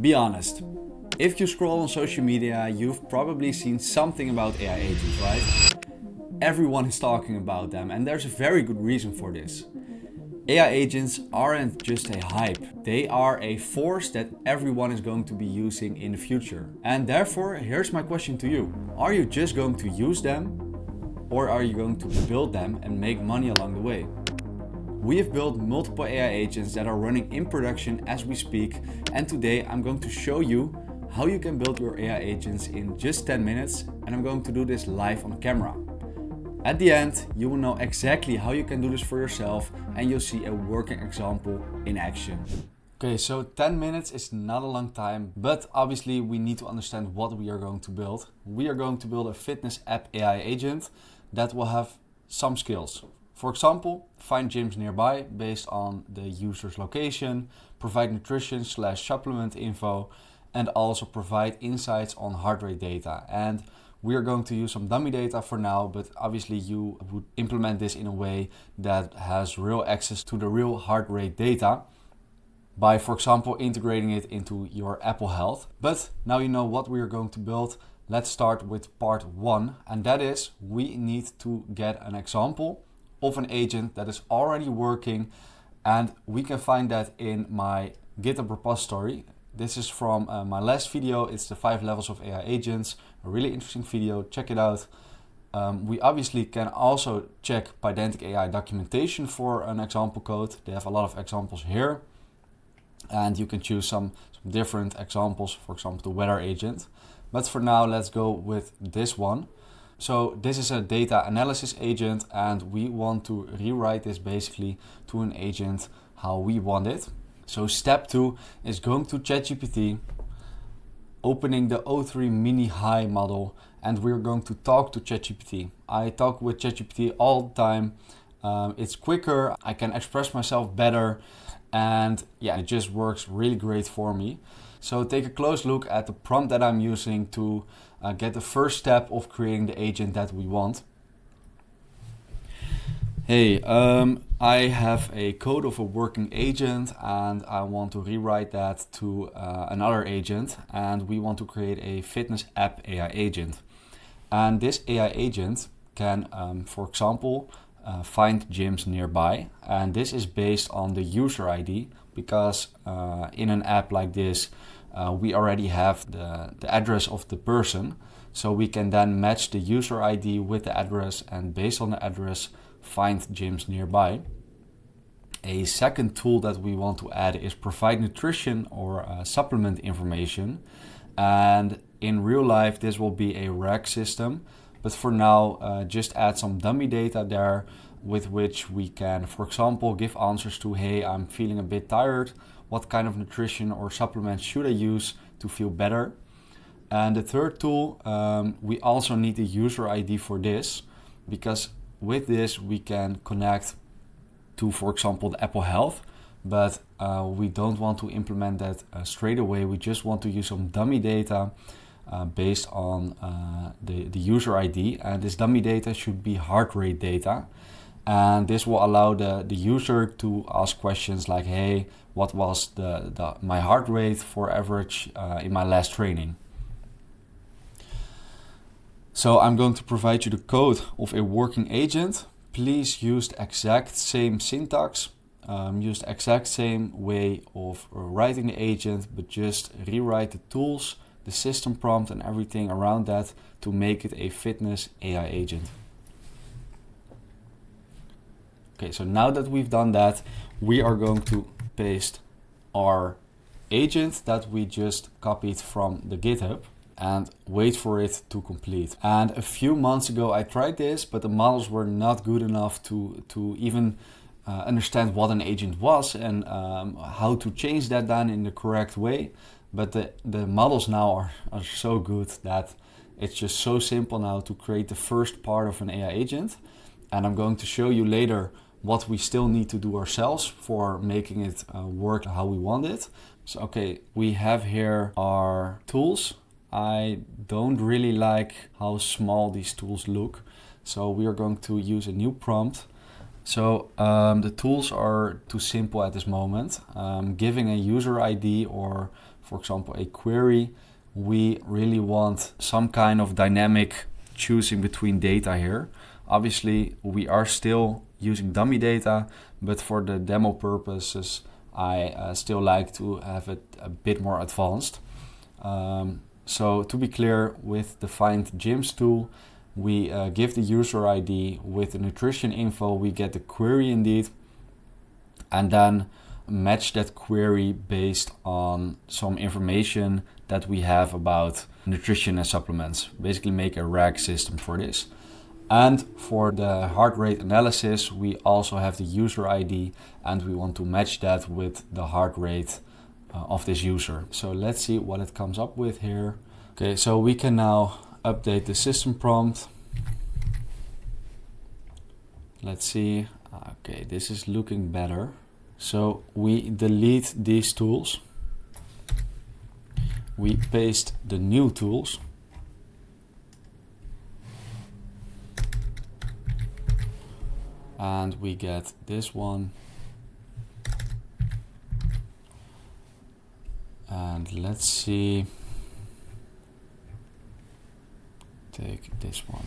Be honest. If you scroll on social media, you've probably seen something about AI agents, right? Everyone is talking about them, and there's a very good reason for this. AI agents aren't just a hype, they are a force that everyone is going to be using in the future. And therefore, here's my question to you. Are you just going to use them, or are you going to build them and make money along the way? We have built multiple AI agents that are running in production as we speak, and today I'm going to show you how you can build your AI agents in just 10 minutes, and I'm going to do this live on camera. At the end, you will know exactly how you can do this for yourself, and you'll see a working example in action. Okay, so 10 minutes is not a long time, but obviously we need to understand what we are going to build. We are going to build a fitness app AI agent that will have some skills. For example, find gyms nearby based on the user's location, provide nutrition/supplement info, and also provide insights on heart rate data. And we are going to use some dummy data for now, but obviously you would implement this in a way that has real access to the real heart rate data by, for example, integrating it into your Apple Health. But now you know what we are going to build. Let's start with part 1, and that is we need to get an example of an agent that is already working, and we can find that in my GitHub repository. This is from my last video. It's the 5 levels of AI agents, a really interesting video. Check it out. We obviously can also check Pydantic AI documentation for an example code. They have a lot of examples here, and you can choose some different examples, for example, the weather agent. But for now, let's go with this one. So this is a data analysis agent, and we want to rewrite this basically to an agent how we want it. So step 2 is going to ChatGPT, opening the O3 Mini High model, and we're going to talk to ChatGPT. I talk with ChatGPT all the time. It's quicker, I can express myself better, and yeah, it just works really great for me. So take a close look at the prompt that I'm using to get the first step of creating the agent that we want. Hey, I have a code of a working agent, and I want to rewrite that to another agent, and we want to create a fitness app AI agent. And this AI agent can, for example, find gyms nearby, and this is based on the user ID, because in an app like this, we already have the address of the person, so we can then match the user ID with the address, and based on the address, find gyms nearby. A second tool that we want to add is provide nutrition or supplement information, and in real life this will be a RAG system, but for now just add some dummy data there with which we can, for example, give answers to, hey, I'm feeling a bit tired, what kind of nutrition or supplement should I use to feel better? And the third tool, we also need the user ID for this, because with this we can connect to, for example, the Apple Health, but we don't want to implement that straight away. We just want to use some dummy data based on the user ID, and this dummy data should be heart rate data. And this will allow the user to ask questions like, hey, what was my heart rate for average in my last training? So I'm going to provide you the code of a working agent. Please use the exact same syntax, use the exact same way of writing the agent, but just rewrite the tools, the system prompt and everything around that to make it a fitness AI agent. Okay, so now that we've done that, we are going to paste our agent that we just copied from the GitHub and wait for it to complete. And a few months ago I tried this, but the models were not good enough to even understand what an agent was and how to change that down in the correct way. But the models now are so good that it's just so simple now to create the first part of an AI agent. And I'm going to show you later what we still need to do ourselves for making it work how we want it. So okay, we have here our tools. I don't really like how small these tools look, so we are going to use a new prompt. So the tools are too simple at this moment. Giving a user ID or, for for example, a query, we really want some kind of dynamic choosing between data here. Obviously, we are still using dummy data, but for the demo purposes, I still like to have it a bit more advanced. So to be clear, with the Find Gyms tool, we give the user ID. With the nutrition info, we get the query indeed, and then match that query based on some information that we have about nutrition and supplements. Basically make a RAG system for this. And for the heart rate analysis, we also have the user ID, and we want to match that with the heart rate of this user. So let's see what it comes up with here. Okay, so we can now update the system prompt. Let's see. Okay, this is looking better. So we delete these tools. We paste the new tools. And we get this one. And let's see. Take this one.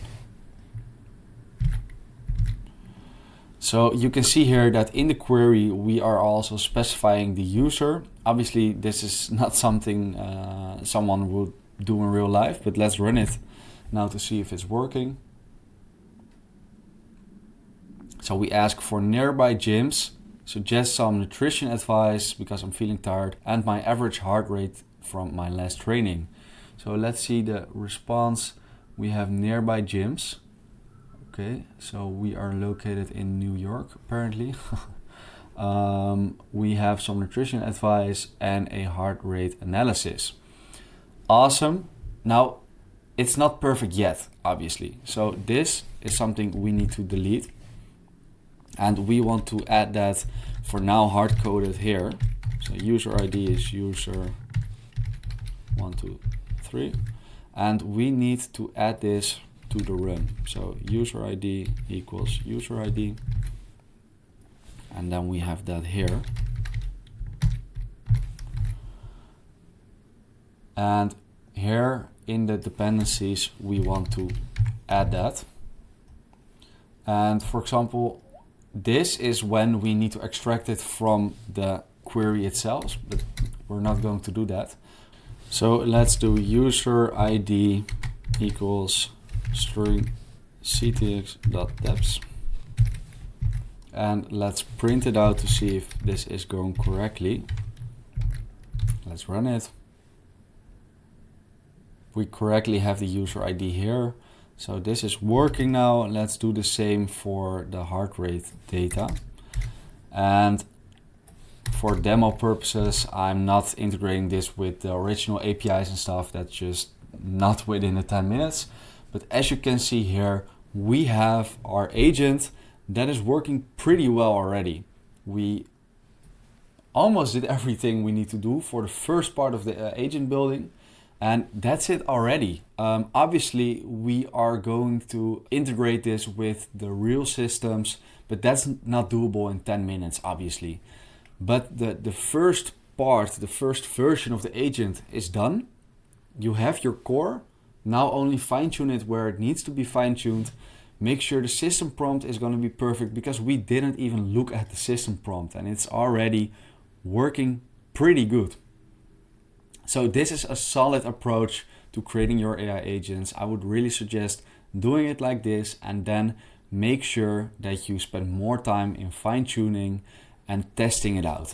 So you can see here that in the query, we are also specifying the user. Obviously, this is not something someone would do in real life, but let's run it now to see if it's working. So we ask for nearby gyms, suggest some nutrition advice because I'm feeling tired, and my average heart rate from my last training. So let's see the response. We have nearby gyms. Okay, so we are located in New York, apparently. We have some nutrition advice and a heart rate analysis. Awesome. Now, it's not perfect yet, obviously. So this is something we need to delete. And we want to add that for now hard-coded here. So user ID is user 123. And we need to add this to the run. So user ID equals user ID. And then we have that here. And here in the dependencies, we want to add that. And for example, this is when we need to extract it from the query itself, but we're not going to do that. So let's do user ID equals string ctx.depths. And let's print it out to see if this is going correctly. Let's run it. We correctly have the user ID here. So this is working now. Let's do the same for the heart rate data. And for demo purposes, I'm not integrating this with the original APIs and stuff. That's just not within the 10 minutes. But as you can see here, we have our agent that is working pretty well already. We almost did everything we need to do for the first part of the agent building. And that's it already. Obviously, we are going to integrate this with the real systems, but that's not doable in 10 minutes, obviously. But the first part, the first version of the agent is done. You have your core. Now only fine-tune it where it needs to be fine-tuned. Make sure the system prompt is going to be perfect, because we didn't even look at the system prompt and it's already working pretty good. So this is a solid approach to creating your AI agents. I would really suggest doing it like this, and then make sure that you spend more time in fine-tuning and testing it out.